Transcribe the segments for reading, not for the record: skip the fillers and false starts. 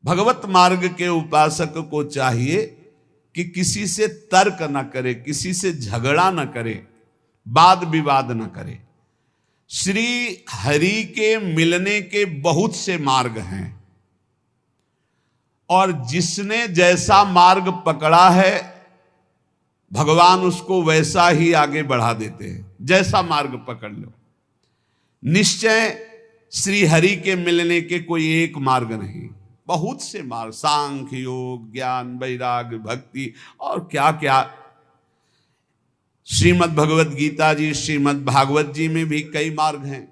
भगवत मार्ग के उपासक को चाहिए कि किसी से तर्क न करे, किसी से झगड़ा न करे, वाद विवाद न करे। श्री हरि के मिलने के बहुत से मार्ग हैं और जिसने जैसा मार्ग पकड़ा है भगवान उसको वैसा ही आगे बढ़ा देते हैं। जैसा मार्ग पकड़ लो, निश्चय श्री हरि के मिलने के कोई एक मार्ग नहीं, बहुत से मार्ग, सांख्य योग, ज्ञान, वैराग्य, भक्ति और क्या क्या। श्रीमद् भगवत गीता जी, श्रीमद् भागवत जी में भी कई मार्ग हैं।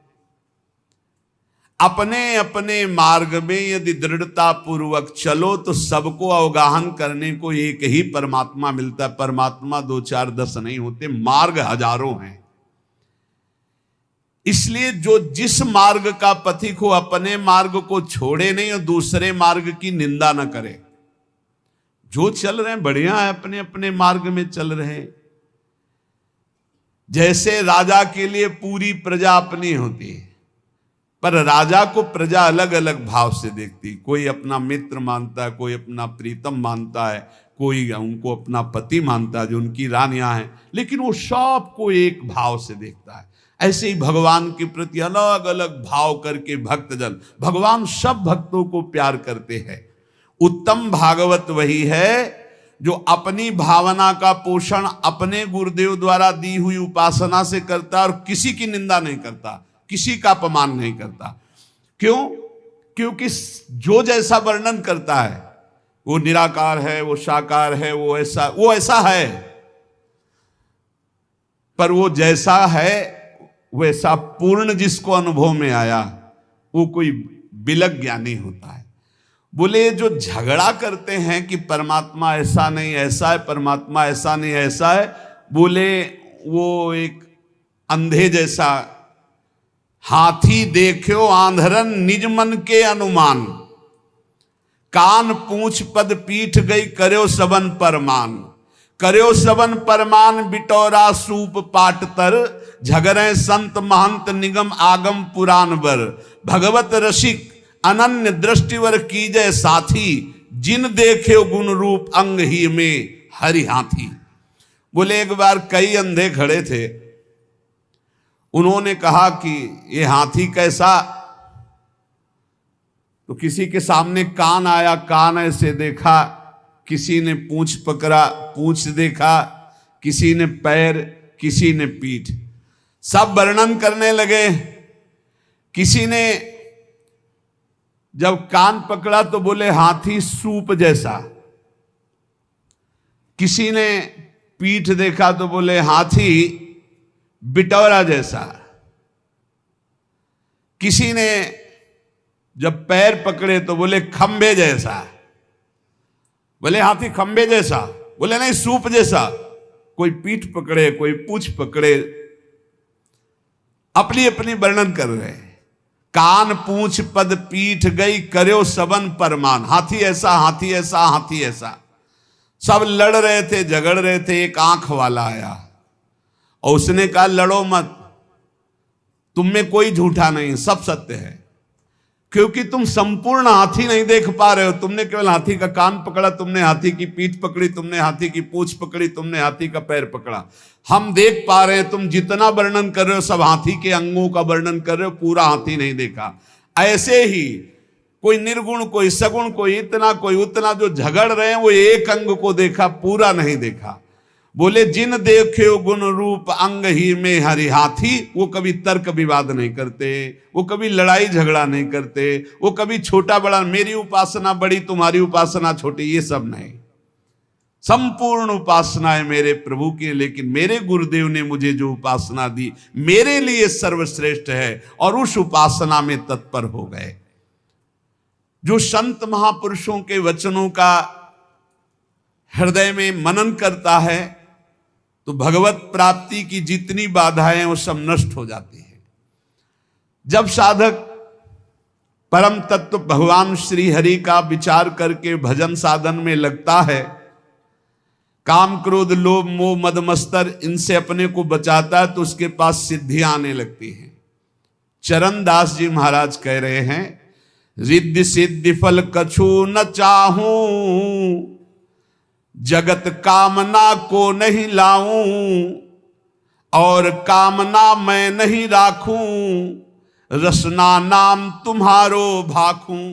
अपने अपने मार्ग में यदि दृढ़ता पूर्वक चलो तो सबको अवगाहन करने को एक ही परमात्मा मिलता है। परमात्मा 2 4 10 नहीं होते, मार्ग हजारों हैं। इसलिए जो जिस मार्ग का पथिक हो अपने मार्ग को छोड़े नहीं और दूसरे मार्ग की निंदा न करे। जो चल रहे हैं बढ़िया है, अपने अपने मार्ग में चल रहे हैं। जैसे राजा के लिए पूरी प्रजा अपनी होती है, पर राजा को प्रजा अलग अलग भाव से देखती। कोई अपना मित्र मानता है, कोई अपना प्रीतम मानता है, कोई उनको अपना पति मानता है जो उनकी रानियां हैं, लेकिन वो सबको एक भाव से देखता है। ऐसे ही भगवान के प्रति अलग अलग भाव करके भक्तजन, भगवान सब भक्तों को प्यार करते हैं। उत्तम भागवत वही है जो अपनी भावना का पोषण अपने गुरुदेव द्वारा दी हुई उपासना से करता और किसी की निंदा नहीं करता, किसी का अपमान नहीं करता। क्यों? क्योंकि जो जैसा वर्णन करता है वो निराकार है, वो साकार है, वो ऐसा है, पर वो जैसा है वैसा पूर्ण जिसको अनुभव में आया वो कोई बिलक ज्ञानी होता है। बोले जो झगड़ा करते हैं कि परमात्मा ऐसा नहीं ऐसा है, परमात्मा ऐसा नहीं ऐसा है, बोले वो एक अंधे जैसा। हाथी देखो आंधरन निज मन के अनुमान, कान पूंछ पद पीठ गई कर्यो सबन परमान। कर्यो सबन परमान बिटौरा सूप पाट तर, झगरे संत महंत निगम आगम पुराण बर। भगवत रसिक अनन्य दृष्टिवर कीजय साथी, जिन देखे गुण रूप अंग ही में हरि हाथी। बोले एक बार कई अंधे खड़े थे, उन्होंने कहा कि ये हाथी कैसा? तो किसी के सामने कान आया, कान ऐसे देखा, किसी ने पूंछ पकड़ा, पूंछ देखा, किसी ने पैर, किसी ने पीठ, सब वर्णन करने लगे। किसी ने जब कान पकड़ा तो बोले हाथी सूप जैसा, किसी ने पीठ देखा तो बोले हाथी बिटौरा जैसा, किसी ने जब पैर पकड़े तो बोले खंबे जैसा। बोले हाथी खंबे जैसा, बोले नहीं सूप जैसा। कोई पीठ पकड़े, कोई पूंछ पकड़े, अपनी अपनी वर्णन कर रहे हैं। कान पूंछ पद पीठ गई कर्यो सबन परमान। हाथी ऐसा, हाथी ऐसा, हाथी ऐसा, सब लड़ रहे थे, झगड़ रहे थे। एक आंख वाला आया और उसने कहा लड़ो मत, तुम में कोई झूठा नहीं, सब सत्य है, क्योंकि तुम संपूर्ण हाथी नहीं देख पा रहे हो। तुमने केवल हाथी का कान पकड़ा, तुमने हाथी की पीठ पकड़ी, तुमने हाथी की पूंछ पकड़ी, तुमने हाथी का पैर पकड़ा। हम देख पा रहे हैं, तुम जितना वर्णन कर रहे हो सब हाथी के अंगों का वर्णन कर रहे हो, पूरा हाथी नहीं देखा। ऐसे ही कोई निर्गुण, कोई सगुण, कोई इतना, कोई उतना, जो झगड़ रहे हैं वो एक अंग को देखा, पूरा नहीं देखा। बोले जिन देखे गुण रूप अंग ही में हरि हाथी, वो कभी तर्क विवाद नहीं करते, वो कभी लड़ाई झगड़ा नहीं करते, वो कभी छोटा बड़ा, मेरी उपासना बड़ी तुम्हारी उपासना छोटी, ये सब नहीं। संपूर्ण उपासना है मेरे प्रभु की, लेकिन मेरे गुरुदेव ने मुझे जो उपासना दी मेरे लिए सर्वश्रेष्ठ है, और उस उपासना में तत्पर हो गए। जो संत महापुरुषों के वचनों का हृदय में मनन करता है तो भगवत प्राप्ति की जितनी बाधाएं वो सब नष्ट हो जाती हैं। जब साधक परम तत्व भगवान श्री हरि का विचार करके भजन साधन में लगता है, काम क्रोध लोभ मोह मद मत्सर इनसे अपने को बचाता है, तो उसके पास सिद्धियां आने लगती हैं। चरण दास जी महाराज कह रहे हैं, रिद्धि सिद्धि फल कछु न चाहूं, जगत कामना को नहीं लाऊं, और कामना मैं नहीं राखूं, रसना नाम तुम्हारो भाखूं।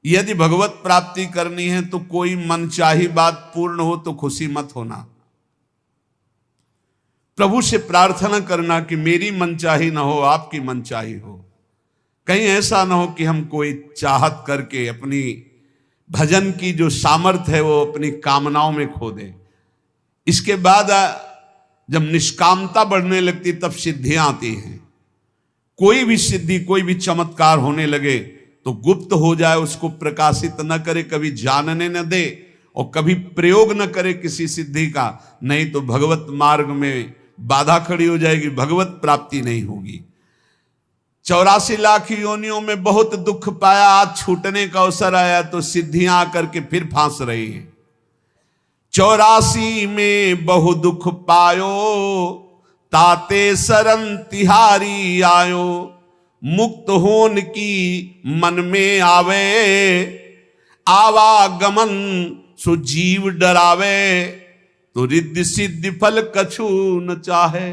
यदि भगवत प्राप्ति करनी है तो कोई मनचाही बात पूर्ण हो तो खुशी मत होना। प्रभु से प्रार्थना करना कि मेरी मनचाही ना हो, आपकी मनचाही हो। कहीं ऐसा ना हो कि हम कोई चाहत करके अपनी भजन की जो सामर्थ्य है वो अपनी कामनाओं में खो दे। इसके बाद जब निष्कामता बढ़ने लगती तब सिद्धियां आती हैं। कोई भी सिद्धि, कोई भी चमत्कार होने लगे तो गुप्त हो जाए, उसको प्रकाशित न करे, कभी जानने न दे और कभी प्रयोग न करे किसी सिद्धि का, नहीं तो भगवत मार्ग में बाधा खड़ी हो जाएगी, भगवत प्राप्ति नहीं होगी। 84 लाख योनियों में बहुत दुख पाया, आज छूटने का अवसर आया तो सिद्धियां आकर के फिर फांस रही हैं। 84 में बहु दुख पायो, ताते शरण तिहारी आयो, मुक्त होन की मन में आवे, आवागमन सो जीव डरावे, तो रिद्धि सिद्धि फल कछु न चाहे।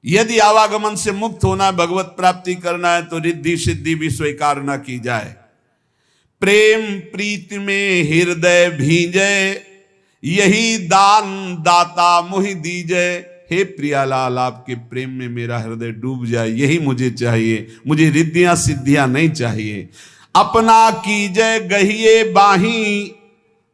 यदि आवागमन से मुक्त होना है, भगवत प्राप्ति करना है, तो रिद्धि सिद्धि भी स्वीकार न की जाए। प्रेम प्रीति में हृदय भींजे, यही दान दाता मुहि दीजे। हे प्रियालाल, आपके प्रेम में मेरा हृदय डूब जाए, यही मुझे चाहिए। मुझे रिद्धियां सिद्धियां नहीं चाहिए। अपना कीजय गहिए बाही,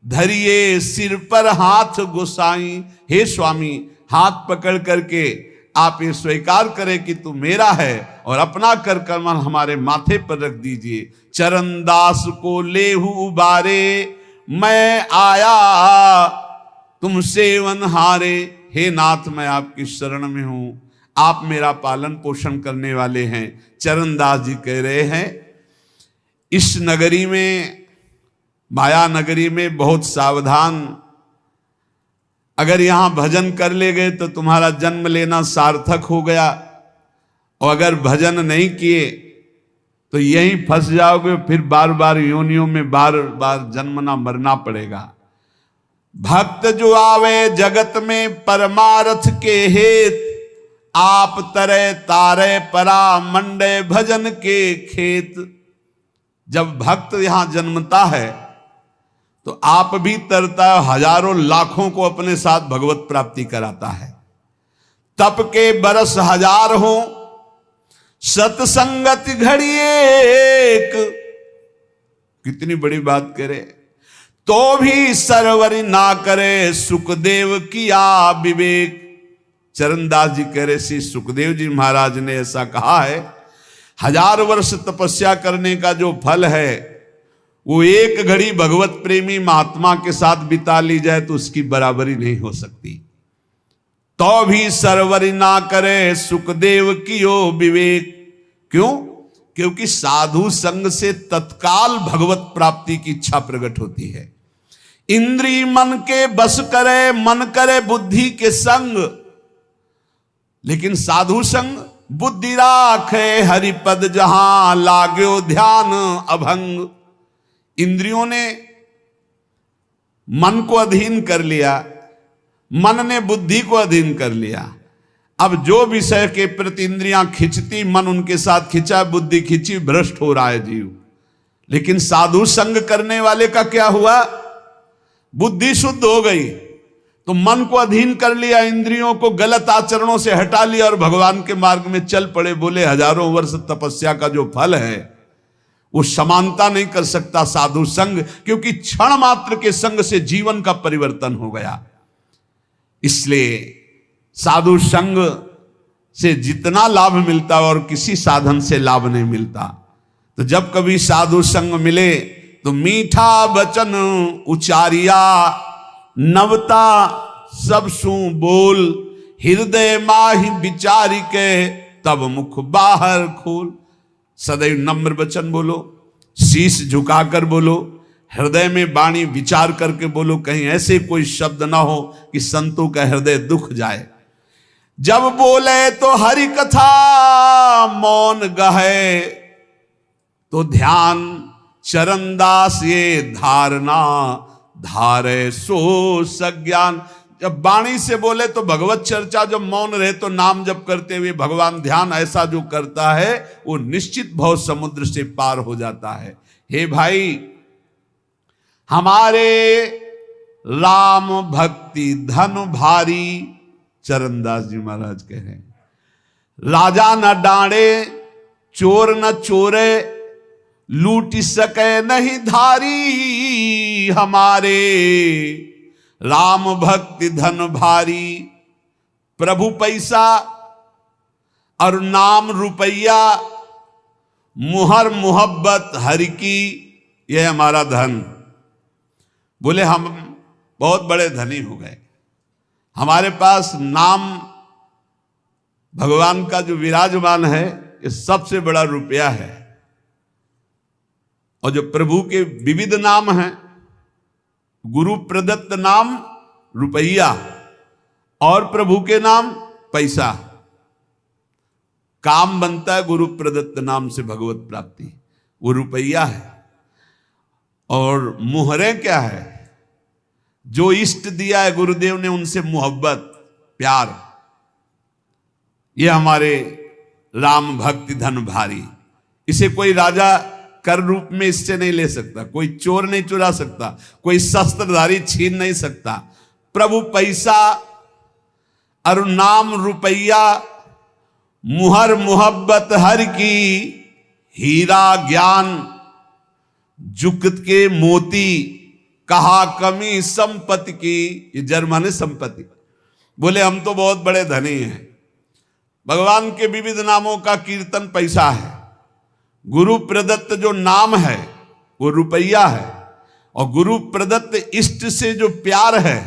धरिए सिर पर हाथ गुसाई। हे स्वामी, हाथ पकड़ करके आप ये स्वीकार करें कि तू मेरा है और अपना कर कमल हमारे माथे पर रख दीजिए। चरण दास को लेहु उबारे, मैं आया तुम सेवन हारे। हे नाथ, मैं आपकी शरण में हूं, आप मेरा पालन पोषण करने वाले हैं। चरणदास जी कह रहे हैं, इस नगरी में, माया नगरी में बहुत सावधान, अगर यहां भजन कर ले गए तो तुम्हारा जन्म लेना सार्थक हो गया, और अगर भजन नहीं किए तो यहीं फंस जाओगे, फिर बार बार योनियों में बार बार जन्मना मरना पड़ेगा। भक्त जो आवे जगत में परमार्थ के हेत, आप तरे तारे परा मंडे भजन के खेत। जब भक्त यहां जन्मता है तो आप भी तरता है, हजारों लाखों को अपने साथ भगवत प्राप्ति कराता है। तप के बरस हजार हो, सत्संगति घड़ी एक। कितनी बड़ी बात करे, तो भी सरवरी ना करे, सुखदेव किया विवेक। चरणदास जी कह रहे, श्री सुखदेव जी महाराज ने ऐसा कहा है, 1000 वर्ष तपस्या करने का जो फल है वो एक घड़ी भगवत प्रेमी महात्मा के साथ बिता ली जाए तो उसकी बराबरी नहीं हो सकती। तो भी सरवरी ना करे, सुखदेव कियो विवेक। क्यों? क्योंकि साधु संग से तत्काल भगवत प्राप्ति की इच्छा प्रकट होती है। इंद्री मन के बस करे, मन करे बुद्धि के संग। लेकिन साधु संग बुद्धि राखे, हरिपद जहां लाग्यो ध्यान अभंग। इंद्रियों ने मन को अधीन कर लिया, मन ने बुद्धि को अधीन कर लिया। अब जो विषय के प्रति इंद्रियां खिंचती, मन उनके साथ खिंचा, बुद्धि खिंची, भ्रष्ट हो रहा है जीव। लेकिन साधु संग करने वाले का क्या हुआ? बुद्धि शुद्ध हो गई, तो मन को अधीन कर लिया, इंद्रियों को गलत आचरणों से हटा लिया और भगवान के मार्ग में चल पड़े। बोले 1000 वर्ष तपस्या का जो फल है वो समानता नहीं कर सकता साधु संग, क्योंकि क्षण मात्र के संग से जीवन का परिवर्तन हो गया। इसलिए साधु संग से जितना लाभ मिलता और किसी साधन से लाभ नहीं मिलता। तो जब कभी साधु संग मिले तो मीठा वचन उचारिया, नवता सब सु बोल, हृदय माहि विचारी के तब मुख बाहर खोल। सदैव नम्र वचन बोलो, शीश झुकाकर बोलो, हृदय में वाणी विचार करके बोलो, कहीं ऐसे कोई शब्द ना हो कि संतों का हृदय दुख जाए। जब बोले तो हरि कथा मौन गहे, तो ध्यान चरणदास ये धारणा धारे सो सज्ञान। जब वाणी से बोले तो भगवत चर्चा, जब मौन रहे तो नाम जप करते हुए भगवान ध्यान, ऐसा जो करता है वो निश्चित भव समुद्र से पार हो जाता है। हे भाई, हमारे राम भक्ति धन भारी, चरणदास जी महाराज कह रहे हैं, राजा न डांडे चोर न चोरे, लूट सके नहीं धारी, हमारे राम भक्ति धन भारी। प्रभु पैसा और नाम रुपया, मुहर मुहब्बत हरि की, यह हमारा धन। बोले हम बहुत बड़े धनी हो गए, हमारे पास नाम भगवान का जो विराजमान है ये सबसे बड़ा रुपया है। और जो प्रभु के विविध नाम हैं, गुरु प्रदत्त नाम रुपया और प्रभु के नाम पैसा। काम बनता है गुरु प्रदत्त नाम से भगवत प्राप्ति, वो रुपया है। और मुहरें क्या है? जो इष्ट दिया है गुरुदेव ने उनसे मोहब्बत प्यार, ये हमारे राम भक्ति धन भारी। इसे कोई राजा कर रूप में इससे नहीं ले सकता, कोई चोर नहीं चुरा सकता, कोई शस्त्रधारी छीन नहीं सकता। प्रभु पैसा और नाम रुपया, मुहर मुहब्बत हर की, हीरा ज्ञान जुगत के मोती, कहा कमी संपत्ति की। ये जर्मन संपत्ति। बोले हम तो बहुत बड़े धनी हैं। भगवान के विविध नामों का कीर्तन पैसा है, गुरु प्रदत्त जो नाम है वो रुपया है, और गुरु प्रदत्त इष्ट से जो प्यार है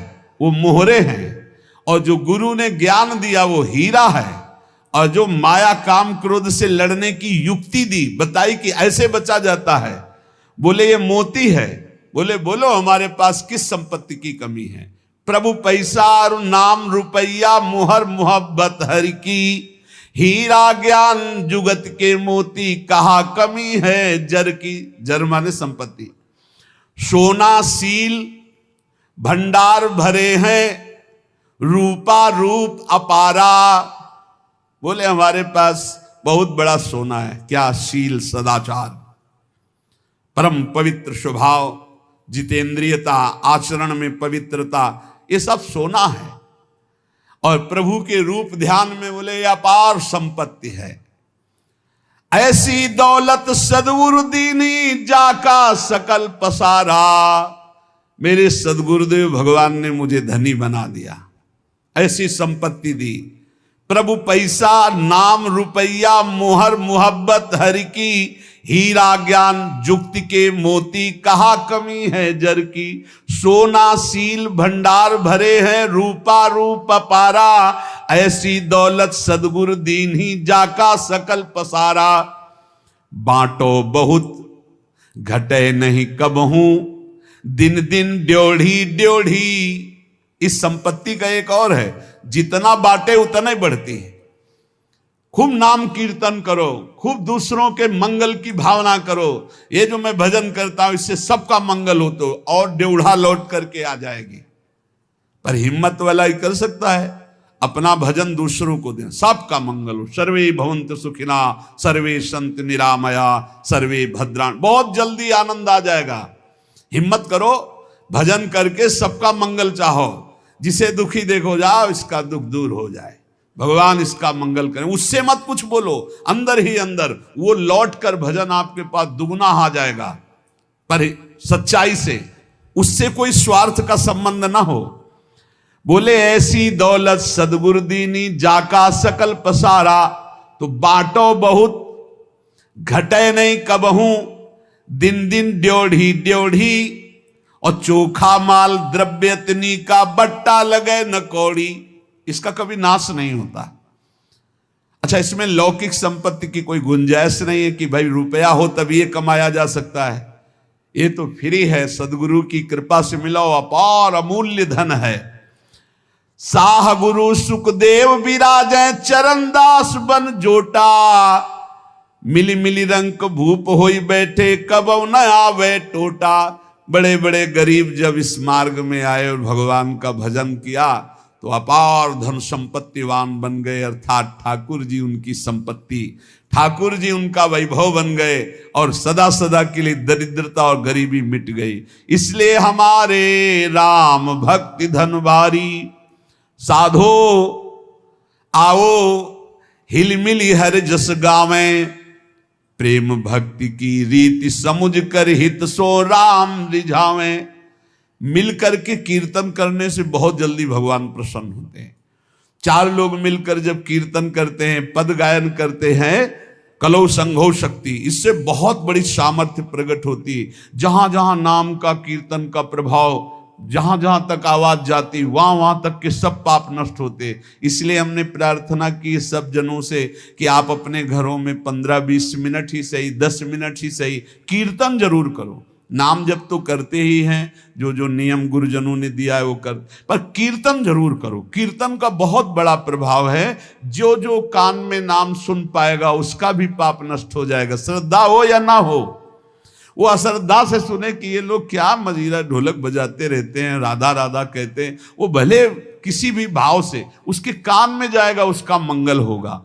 वो मोहरे हैं, और जो गुरु ने ज्ञान दिया वो हीरा है, और जो माया काम क्रोध से लड़ने की युक्ति दी, बताई कि ऐसे बचा जाता है, बोले ये मोती है। बोले बोलो हमारे पास किस संपत्ति की कमी है? प्रभु पैसा और नाम रुपया, मुहर मुहब्बत हरि की, हीरा ज्ञान जुगत के मोती, कहा कमी है जर की। जर माने संपत्ति। सोना सील भंडार भरे हैं, रूपा रूप अपारा। बोले हमारे पास बहुत बड़ा सोना है। क्या? शील, सदाचार, परम पवित्र स्वभाव, जितेंद्रियता, आचरण में पवित्रता, ये सब सोना है। और प्रभु के रूप ध्यान में बोले अपार संपत्ति है। ऐसी दौलत सदगुरु दीनी, जाका सकल पसारा। मेरे सदगुरुदेव भगवान ने मुझे धनी बना दिया, ऐसी संपत्ति दी। प्रभु पैसा, नाम रुपया, मोहर मुहब्बत हरि की, हीरा ज्ञान जुक्ति के मोती, कहा कमी है जर की। सोना सील भंडार भरे हैं, रूपा रूप अपारा। ऐसी दौलत सदगुरु दीन ही, जाका सकल पसारा। बांटो बहुत घटे नहीं कबहू, दिन दिन ड्योढ़ी ड्योढ़ी। इस संपत्ति का एक और है, जितना बांटे उतना ही बढ़ती है। खूब नाम कीर्तन करो, खूब दूसरों के मंगल की भावना करो। ये जो मैं भजन करता हूं इससे सबका मंगल हो, तो और ड्योढ़ा लौट करके आ जाएगी। पर हिम्मत वाला ही कर सकता है, अपना भजन दूसरों को दें, सबका मंगल हो। सर्वे भवन्तु सुखिना, सर्वे सन्तु निरामया, सर्वे भद्राण। बहुत जल्दी आनंद आ जाएगा। हिम्मत करो, भजन करके सबका मंगल चाहो। जिसे दुखी देखो, जाओ इसका दुख दूर हो जाए, भगवान इसका मंगल करें। उससे मत कुछ बोलो, अंदर ही अंदर वो लौट कर भजन आपके पास दुगना आ जाएगा, पर सच्चाई से। उससे कोई स्वार्थ का संबंध ना हो। बोले ऐसी दौलत सदगुरु दीनी, जाका सकल पसारा। तो बांटो बहुत घटे नहीं कबहू, दिन दिन ड्योढ़ी ड्योढ़ी। और चोखा माल द्रव्यतनी का, बट्टा लगे न कौड़ी। इसका कभी नाश नहीं होता। अच्छा, इसमें लौकिक संपत्ति की कोई गुंजाइश नहीं है कि भाई रुपया हो तभी ये कमाया जा सकता है। ये तो फ्री है, सदगुरु की कृपा से मिला हुआ अपार अमूल्य धन है। साह गुरु सुखदेव विराजे, चरणदास बन जोटा। मिली मिली रंग भूप होई बैठे, कब न आवे टोटा। बड़े बड़े गरीब जब इस मार्ग में आए और भगवान का भजन किया तो अपार धन संपत्तिवान बन गए, अर्थात ठाकुर जी उनकी संपत्ति, ठाकुर जी उनका वैभव बन गए और सदा सदा के लिए दरिद्रता और गरीबी मिट गई। इसलिए हमारे राम भक्ति धन भारी, साधो आओ हिलमिली हर जस गावें। प्रेम भक्ति की रीति समुझ कर हित सो राम रिझावें। मिलकर के कीर्तन करने से बहुत जल्दी भगवान प्रसन्न होते हैं। चार लोग मिलकर जब कीर्तन करते हैं, पद गायन करते हैं, कलौ संघो शक्ति, इससे बहुत बड़ी सामर्थ्य प्रकट होती है। जहां जहां नाम का कीर्तन का प्रभाव, जहां जहां तक आवाज जाती, वहां वहां तक के सब पाप नष्ट होते। इसलिए हमने प्रार्थना की सब जनों से कि आप अपने घरों में 15-20 मिनट ही सही, 10 मिनट ही सही, कीर्तन जरूर करो। नाम जब तो करते ही हैं, जो जो नियम गुरुजनों ने दिया है वो कर, पर कीर्तन जरूर करो। कीर्तन का बहुत बड़ा प्रभाव है। जो जो कान में नाम सुन पाएगा उसका भी पाप नष्ट हो जाएगा, श्रद्धा हो या ना हो। वो अश्रद्धा से सुने कि ये लोग क्या मजीरा ढोलक बजाते रहते हैं, राधा राधा कहते हैं, वो भले किसी भी भाव से उसके कान में जाएगा, उसका मंगल होगा।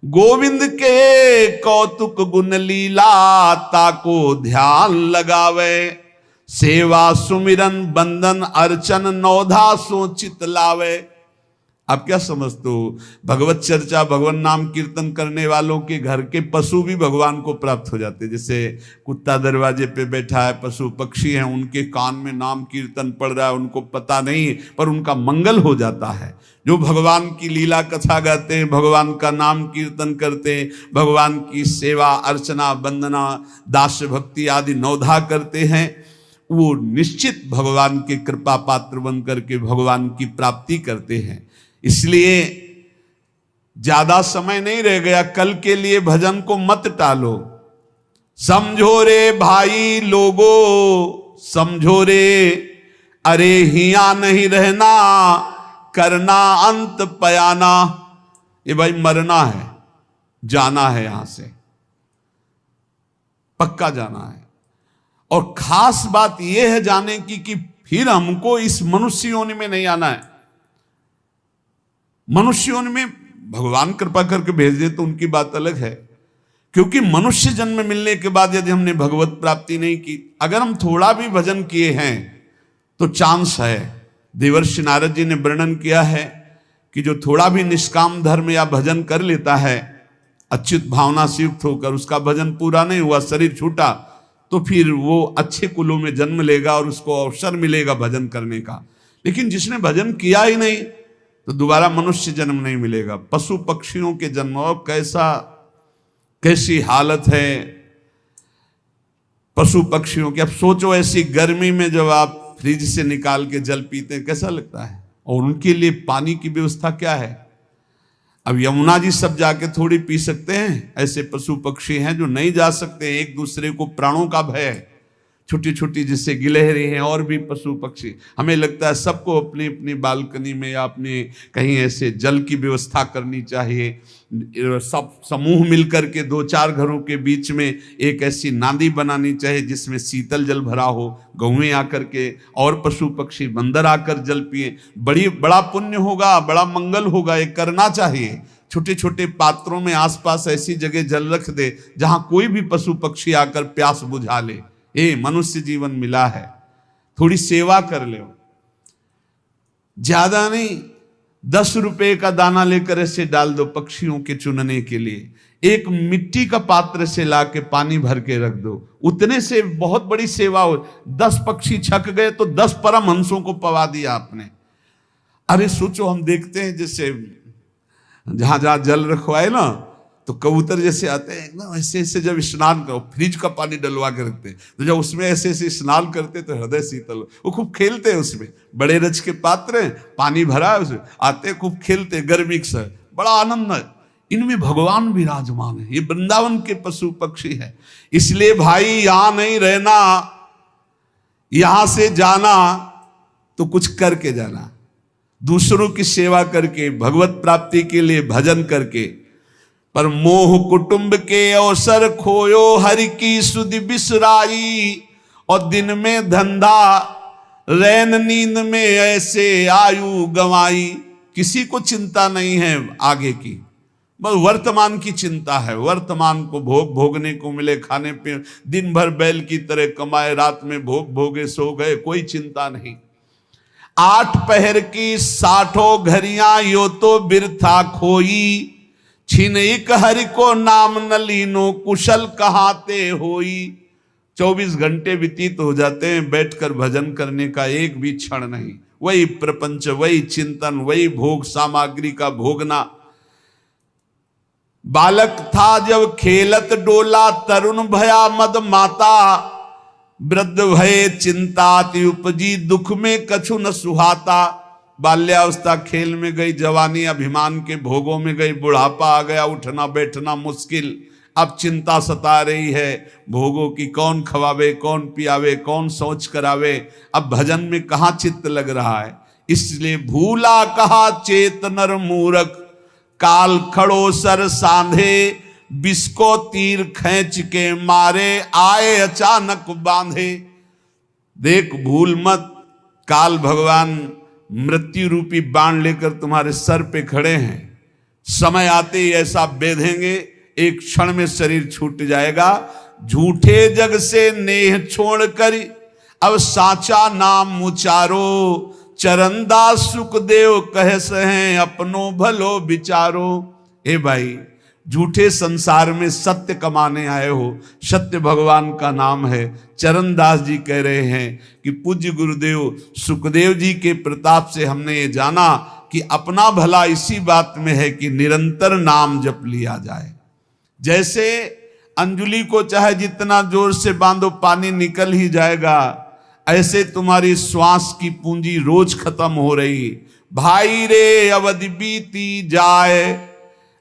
गोविंद के कौतुक गुण लीला ताको ध्यान लगावे। सेवा सुमिरन बंदन अर्चन नौधा सो चित लावे। आप क्या समझते हो? भगवत चर्चा, भगवान नाम कीर्तन करने वालों के घर के पशु भी भगवान को प्राप्त हो जाते। जैसे कुत्ता दरवाजे पे बैठा है, पशु पक्षी हैं, उनके कान में नाम कीर्तन पड़ रहा है, उनको पता नहीं, पर उनका मंगल हो जाता है। जो भगवान की लीला कथा गाते हैं, भगवान का नाम कीर्तन करते हैं, भगवान की सेवा अर्चना वंदना दास्य भक्ति आदि नौधा करते हैं, वो निश्चित भगवान के कृपा पात्र बन करके भगवान की प्राप्ति करते हैं। इसलिए ज्यादा समय नहीं रह गया, कल के लिए भजन को मत टालो। समझो रे भाई लोगो, समझो रे, अरे हिया नहीं रहना, करना अंत पयाना। ये भाई मरना है, जाना है, यहां से पक्का जाना है। और खास बात यह है जाने की कि फिर हमको इस मनुष्य योनि में नहीं आना है। मनुष्य योनि में भगवान कृपा करके भेज दे तो उनकी बात अलग है, क्योंकि मनुष्य जन्म मिलने के बाद यदि हमने भगवत प्राप्ति नहीं की, अगर हम थोड़ा भी भजन किए हैं तो चांस है। देवर्षि नारद जी ने वर्णन किया है कि जो थोड़ा भी निष्काम धर्म या भजन कर लेता है, अच्युत भावना से युक्त होकर, उसका भजन पूरा नहीं हुआ, शरीर छूटा, तो फिर वो अच्छे कुलों में जन्म लेगा और उसको अवसर मिलेगा भजन करने का। लेकिन जिसने भजन किया ही नहीं तो दोबारा मनुष्य जन्म नहीं मिलेगा। पशु पक्षियों के जन्म, और कैसी हालत है पशु पक्षियों की। अब सोचो ऐसी गर्मी में जब आप फ्रिज से निकाल के जल पीते हैं, कैसा लगता है? और उनके लिए पानी की व्यवस्था क्या है? अब यमुना जी सब जाके थोड़ी पी सकते हैं, ऐसे पशु पक्षी हैं जो नहीं जा सकते। एक दूसरे को प्राणों का भय है। छोटी छोटी जैसे गिलहरी हैं और भी पशु पक्षी, हमें लगता है सबको अपनी अपनी बालकनी में या अपने कहीं ऐसे जल की व्यवस्था करनी चाहिए। सब समूह मिलकर के 2-4 घरों के बीच में एक ऐसी नाली बनानी चाहिए जिसमें शीतल जल भरा हो, गौएं आकर के और पशु पक्षी बंदर आकर जल पिए। बड़ा पुण्य होगा, बड़ा मंगल होगा, ये करना चाहिए। छोटे छोटे पात्रों में आसपास ऐसी जगह जल रख दे जहां कोई भी पशु पक्षी आकर प्यास बुझा ले। मनुष्य जीवन मिला है, थोड़ी सेवा कर लो। ज्यादा नहीं, 10 रुपए का दाना लेकर ऐसे डाल दो पक्षियों के चुनने के लिए। एक मिट्टी का पात्र से लाके पानी भर के रख दो, उतने से बहुत बड़ी सेवा हो। 10 पक्षी छक गए तो 10 परमहंसों को पवा दिया आपने। अरे सोचो, हम देखते हैं जैसे जहां जहां जल रखवाए ना, तो कबूतर जैसे आते हैं एकदम ऐसे ऐसे, जब स्नान करो फ्रिज का पानी डलवा के रखते हैं, तो जब उसमें ऐसे ऐसे स्नान करते तो हृदय शीतल। वो खूब खेलते हैं उसमें, बड़े रच के पात्र हैं, पानी भरा है उसमें, आते खूब खेलते गर्मी से, बड़ा आनंद है। इनमें भगवान विराजमान है। ये वृंदावन के पशु पक्षी है। इसलिए भाई यहां नहीं रहना, यहां से जाना तो कुछ करके जाना, दूसरों की सेवा करके, भगवत प्राप्ति के लिए भजन करके। पर मोह कुटुंब के अवसर खोयो, हरि की सुधि बिसराई। और दिन में धंधा रैन नींद में ऐसे आयु गंवाई। किसी को चिंता नहीं है आगे की, बस वर्तमान की चिंता है। वर्तमान को भोगने को मिले, खाने पे दिन भर बैल की तरह कमाए, रात में भोगे सो गए, कोई चिंता नहीं। 8 पहर की 60 घड़ियां यो तो बिरथा खोई। छिन एक हरि को नाम न लीनो, कुशल कहाते होई। 24 घंटे व्यतीत हो जाते हैं बैठकर भजन करने का एक भी क्षण नहीं। वही प्रपंच, वही चिंतन, वही भोग सामग्री का भोगना। बालक था जब खेलत डोला, तरुण भया मद माता। वृद्ध भये चिंताति उपजी, दुख में कछु न सुहाता। बाल्यावस्था खेल में गई, जवानी अभिमान के भोगों में गई, बुढ़ापा आ गया, उठना बैठना मुश्किल। अब चिंता सता रही है भोगों की, कौन खवावे, कौन पियावे, कौन सोच करावे। अब भजन में कहाँ चित्त लग रहा है। इसलिए भूला कहा चेत नर मूरख, काल खड़ो सर सांधे। बिस्को तीर खींच के मारे, आए अचानक बांधे। देख भूल मत, काल भगवान मृत्यु रूपी बाण लेकर तुम्हारे सर पे खड़े हैं। समय आते ही ऐसा बेधेंगे, एक क्षण में शरीर छूट जाएगा। झूठे जग से नेह छोड़ कर अब साचा नाम उचारो। चरणदास सुखदेव कह सहे, अपनो भलो विचारो। ए भाई, झूठे संसार में सत्य कमाने आए हो, सत्य भगवान का नाम है। चरणदास जी कह रहे हैं कि पूज्य गुरुदेव सुखदेव जी के प्रताप से हमने ये जाना कि अपना भला इसी बात में है कि निरंतर नाम जप लिया जाए। जैसे अंजुली को चाहे जितना जोर से बांधो पानी निकल ही जाएगा, ऐसे तुम्हारी श्वास की पूंजी रोज खत्म हो रही। भाई रे अवधि बीती जाए,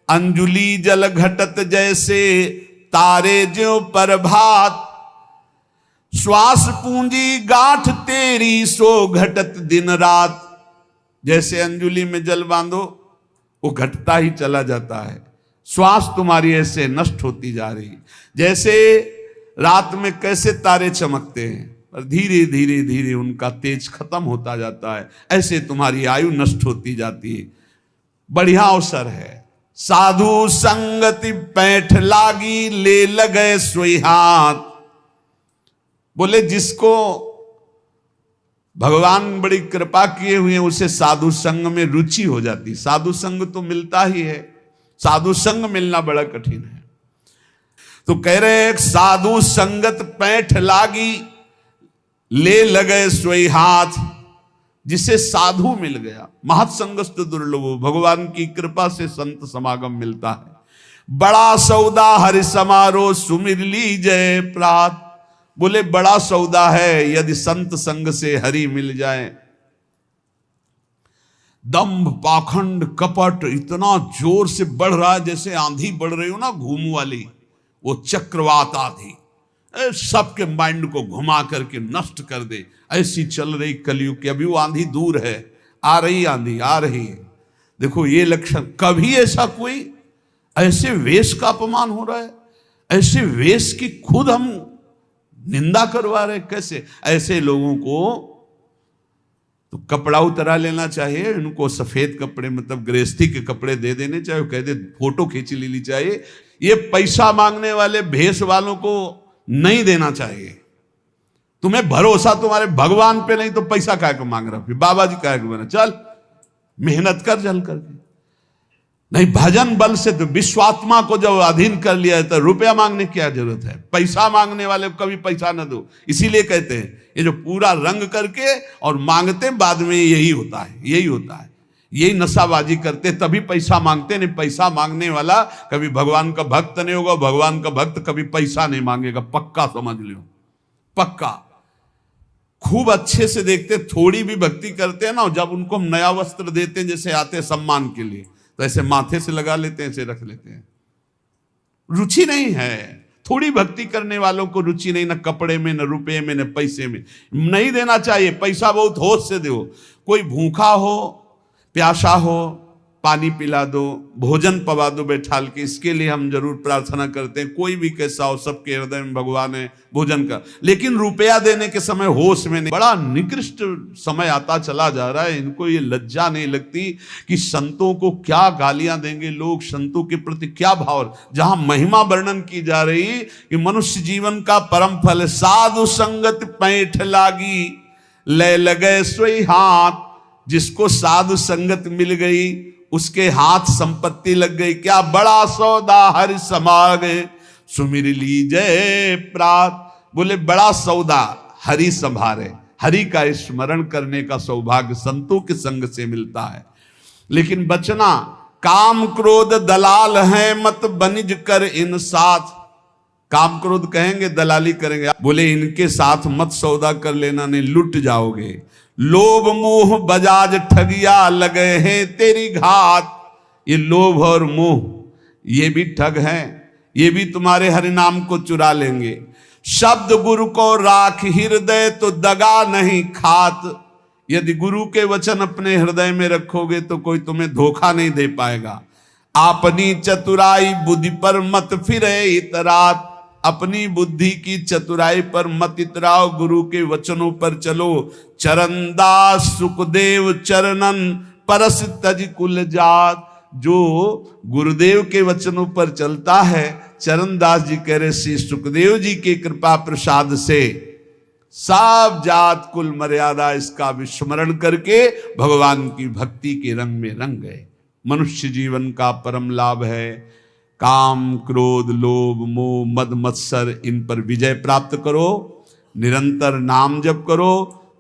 अंजुली जल घटत जैसे, तारे ज्यों प्रभात। श्वास पूंजी गांठ तेरी, सो घटत दिन रात। जैसे अंजुली में जल बांधो वो घटता ही चला जाता है। श्वास तुम्हारी ऐसे नष्ट होती जा रही। जैसे रात में कैसे तारे चमकते हैं और धीरे धीरे धीरे उनका तेज खत्म होता जाता है, ऐसे तुम्हारी आयु नष्ट होती जाती है। बढ़िया अवसर है। साधु संगति पैठ लागी, ले लगे सोई हाथ। बोले जिसको भगवान बड़ी कृपा किए हुए हैं उसे साधु संग में रुचि हो जाती। साधु संग तो मिलता ही है, साधु संग मिलना बड़ा कठिन है। तो कह रहे हैं साधु संगत पैठ लागी, ले लगे सोई हाथ। जिसे साधु मिल गया, महत्संगस्त दुर्लभो, भगवान की कृपा से संत समागम मिलता है। बड़ा सौदा हरि समारोह, सुमिर लीजय प्रात। बोले बड़ा सौदा है यदि संत संग से हरि मिल जाए। दंभ पाखंड कपट इतना जोर से बढ़ रहा है जैसे आंधी बढ़ रही हो ना, घूम वाली, वो चक्रवात आंधी सबके माइंड को घुमा करके नष्ट कर दे। ऐसी चल रही कलयुग की। अभी वो आंधी दूर है, आ रही आंधी आ रही है। देखो ये लक्षण। कभी ऐसा कोई ऐसे वेश का अपमान हो रहा है, ऐसे वेश की खुद हम निंदा करवा रहे। कैसे ऐसे लोगों को तो कपड़ा उतरा लेना चाहिए, उनको सफेद कपड़े मतलब गृहस्थी के कपड़े दे देने चाहिए, कह दे फोटो खींच लेनी चाहिए। ये पैसा मांगने वाले भेष वालों को नहीं देना चाहिए। तुम्हें भरोसा तुम्हारे भगवान पे नहीं तो पैसा काय को मांग रहा, फिर बाबा जी काय को बना, चल मेहनत कर जल करके। नहीं, भजन बल से तो विश्वात्मा को जब अधीन कर लिया है तो रुपया मांगने की क्या जरूरत है। पैसा मांगने वाले को कभी पैसा न दो। इसीलिए कहते हैं ये जो पूरा रंग करके और मांगते बाद में यही होता है, यही होता है। यही नशाबाजी करते तभी पैसा मांगते। नहीं, पैसा मांगने वाला कभी भगवान का भक्त नहीं होगा। भगवान का भक्त कभी पैसा नहीं मांगेगा, पक्का समझ लो, पक्का। खूब अच्छे से देखते, थोड़ी भी भक्ति करते हैं ना, जब उनको हम नया वस्त्र देते हैं जैसे आते सम्मान के लिए, तो ऐसे माथे से लगा लेते हैं, ऐसे रख लेते हैं। रुचि नहीं है। थोड़ी भक्ति करने वालों को रुचि नहीं, न कपड़े में, न रुपये में, न पैसे में। नहीं देना चाहिए पैसा, बहुत होश से दो। कोई भूखा हो, प्यासा हो, पानी पिला दो, भोजन पवा दो बैठाल के, इसके लिए हम जरूर प्रार्थना करते हैं। कोई भी कैसा हो, सबके हृदय में भगवान है भोजन का। लेकिन रुपया देने के समय होश में नहीं। बड़ा निकृष्ट समय आता चला जा रहा है। इनको ये लज्जा नहीं लगती कि संतों को क्या गालियां देंगे लोग, संतों के प्रति क्या भाव। जहां महिमा वर्णन की जा रही कि मनुष्य जीवन का परम फल साधु संगत पैठ लागी, ले लगे सोई हाथ। जिसको साधु संगत मिल गई उसके हाथ संपत्ति लग गई। क्या बड़ा सौदा हरि समागे, सुमिर लीजय प्रात। बोले बड़ा सौदा हरि संभारे, हरि का स्मरण करने का सौभाग्य संतों के संग से मिलता है। लेकिन बचना, काम क्रोध दलाल है मत बनिज कर इन साथ। काम क्रोध कहेंगे, दलाली करेंगे। बोले इनके साथ मत सौदा कर लेना, नहीं लुट जाओगे। लोभ मोह बजाज ठगिया लगे हैं तेरी घात। ये लोभ और मोह ये भी ठग हैं, ये भी तुम्हारे हरि नाम को चुरा लेंगे। शब्द गुरु को राख हृदय तो दगा नहीं खात। यदि गुरु के वचन अपने हृदय में रखोगे तो कोई तुम्हें धोखा नहीं दे पाएगा। अपनी चतुराई बुद्धि पर मत फिरे इतरात। अपनी बुद्धि की चतुराई पर मत इतराओ, गुरु के वचनों पर चलो। चरणदास सुखदेव चरणन परस तज कुल जात। जो गुरुदेव के वचनों पर चलता है, चरणदास जी कह रहे श्री सुखदेव जी के कृपा प्रसाद से सब जात कुल मर्यादा इसका विस्मरण करके भगवान की भक्ति के रंग में रंग गए। मनुष्य जीवन का परम लाभ है काम क्रोध लोभ मोह मद मत्सर, इन पर विजय प्राप्त करो। निरंतर नाम जप करो,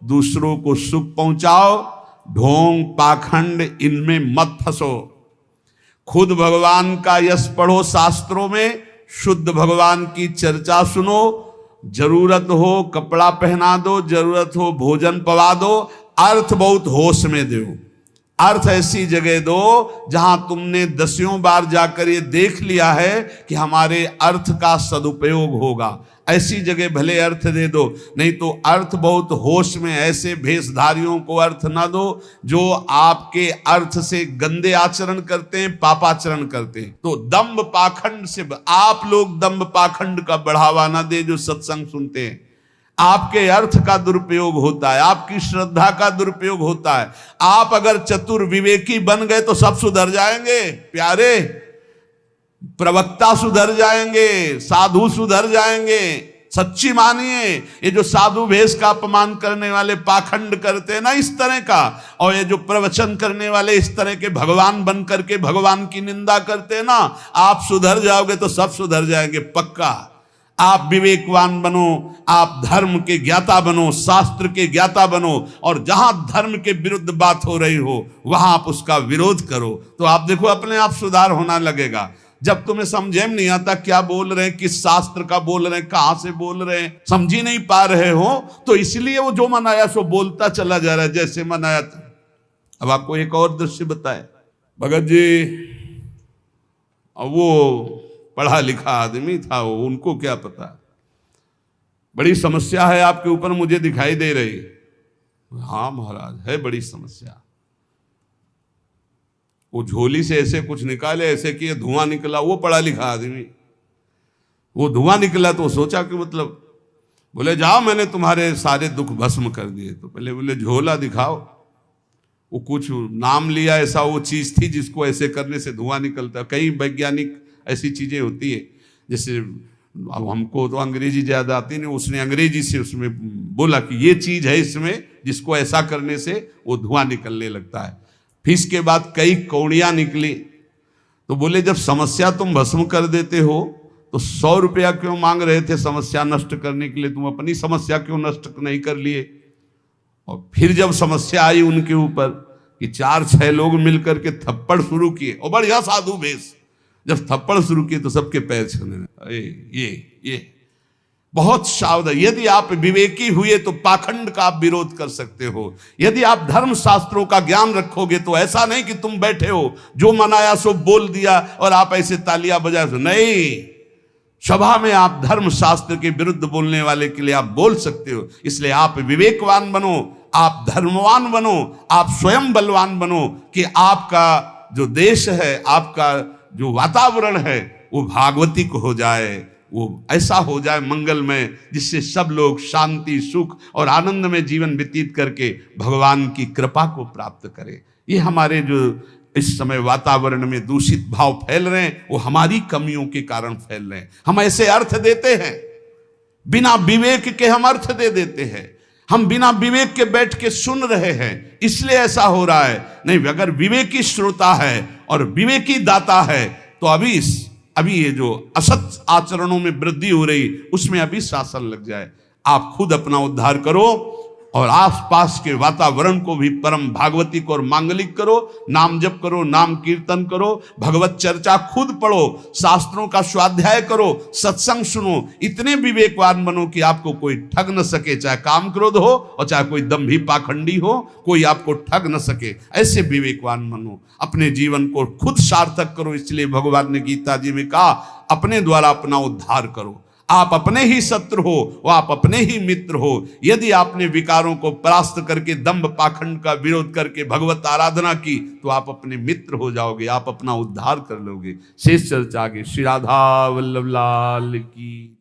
दूसरों को सुख पहुंचाओ। ढोंग पाखंड इनमें मत फंसो। खुद भगवान का यश पढ़ो शास्त्रों में, शुद्ध भगवान की चर्चा सुनो। जरूरत हो कपड़ा पहना दो, जरूरत हो भोजन पवा दो। अर्थ बहुत होश में दो। अर्थ ऐसी जगह दो जहां तुमने दसियों बार जाकर ये देख लिया है कि हमारे अर्थ का सदुपयोग होगा। ऐसी जगह भले अर्थ दे दो, नहीं तो अर्थ बहुत होश में। ऐसे भेषधारियों को अर्थ ना दो जो आपके अर्थ से गंदे आचरण करते हैं, पापाचरण करते हैं। तो दंभ पाखंड से आप लोग दंभ पाखंड का बढ़ावा ना दे जो सत्संग सुनते हैं। आपके अर्थ का दुरुपयोग होता है, आपकी श्रद्धा का दुरुपयोग होता है। आप अगर चतुर विवेकी बन गए तो सब सुधर जाएंगे प्यारे। प्रवक्ता सुधर जाएंगे, साधु सुधर जाएंगे। सच्ची मानिए, ये जो साधु भेष का अपमान करने वाले पाखंड करते हैं ना इस तरह का, और ये जो प्रवचन करने वाले इस तरह के भगवान बन करके भगवान की निंदा करते हैं ना, आप सुधर जाओगे तो सब सुधर जाएंगे पक्का। आप विवेकवान बनो, आप धर्म के ज्ञाता बनो, शास्त्र के ज्ञाता बनो, और जहां धर्म के विरुद्ध बात हो रही हो वहां आप उसका विरोध करो, तो आप देखो अपने आप सुधार होना लगेगा। जब तुम्हें समझे में नहीं आता क्या बोल रहे हैं, किस शास्त्र का बोल रहे हैं, कहां से बोल रहे हैं, समझ ही नहीं पा रहे हो, तो इसलिए वो जो मन आया सो बोलता चला जा रहा है जैसे मन आया था। अब आपको एक और दृश्य बताए। भगत जी वो पढ़ा लिखा आदमी था, वो उनको क्या पता। बड़ी समस्या है आपके ऊपर मुझे दिखाई दे रही। हाँ महाराज है बड़ी समस्या। वो झोली से ऐसे कुछ निकाले, ऐसे किए, धुआं निकला। वो पढ़ा लिखा आदमी, वो धुआं निकला तो सोचा कि मतलब, बोले जाओ मैंने तुम्हारे सारे दुख भस्म कर दिए। तो पहले बोले झोला दिखाओ। वो कुछ नाम लिया, ऐसा वो चीज थी जिसको ऐसे करने से धुआं निकलता। कई वैज्ञानिक ऐसी चीजें होती है, जैसे अब हमको तो अंग्रेजी ज्यादा आती नहीं, उसने अंग्रेजी से उसमें बोला कि ये चीज है इसमें जिसको ऐसा करने से वो धुआं निकलने लगता है। फिर इसके बाद कई कौड़ियां निकली। तो बोले जब समस्या तुम भस्म कर देते हो तो 100 रुपया क्यों मांग रहे थे समस्या नष्ट करने के लिए, तुम अपनी समस्या क्यों नष्ट नहीं कर लिए। और फिर जब समस्या आई उनके ऊपर कि 4-6 लोग मिलकर के थप्पड़ शुरू किए, और बढ़िया साधु भेष, जब थप्पड़ शुरू किए तो सबके पैर छूने लगे। ये बहुत सावधान। यदि आप विवेकी हुए तो पाखंड का आप विरोध कर सकते हो। यदि आप धर्म शास्त्रों का ज्ञान रखोगे तो ऐसा नहीं कि तुम बैठे हो जो मनाया सो बोल दिया और आप ऐसे तालियां बजाए, नहीं। सभा में आप धर्म शास्त्र के विरुद्ध बोलने वाले के लिए आप बोल सकते हो। इसलिए आप विवेकवान बनो, आप धर्मवान बनो, आप स्वयं बलवान बनो कि आपका जो देश है, आपका जो वातावरण है वो भागवतिक हो जाए, वो ऐसा हो जाए मंगलमय, जिससे सब लोग शांति, सुख और आनंद में जीवन व्यतीत करके भगवान की कृपा को प्राप्त करें। ये हमारे जो इस समय वातावरण में दूषित भाव फैल रहे हैं, वो हमारी कमियों के कारण फैल रहे हैं। हम ऐसे अर्थ देते हैं, बिना विवेक के हम अर्थ दे देते हैं, हम बिना विवेक के बैठ के सुन रहे हैं, इसलिए ऐसा हो रहा है। नहीं, अगर विवेकी श्रोता है और विवेकी दाता है तो अभी ये जो असत आचरणों में वृद्धि हो रही, उसमें अभी शासन लग जाए। आप खुद अपना उद्धार करो और आसपास के वातावरण को भी परम भागवतिक और मांगलिक करो। नाम जप करो, नाम कीर्तन करो, भगवत चर्चा खुद पढ़ो, शास्त्रों का स्वाध्याय करो, सत्संग सुनो। इतने विवेकवान बनो कि आपको कोई ठग न सके, चाहे काम क्रोध हो और चाहे कोई दंभी पाखंडी हो, कोई आपको ठग न सके। ऐसे विवेकवान बनो, अपने जीवन को खुद सार्थक करो। इसलिए भगवान ने गीता जी में कहा, अपने द्वारा अपना उद्धार करो। आप अपने ही शत्रु हो, वो आप अपने ही मित्र हो। यदि आपने विकारों को परास्त करके, दंभ पाखंड का विरोध करके भगवत आराधना की, तो आप अपने मित्र हो जाओगे, आप अपना उद्धार कर लोगे। शेष चर्चा आगे। श्री राधा वल्लभ लाल की।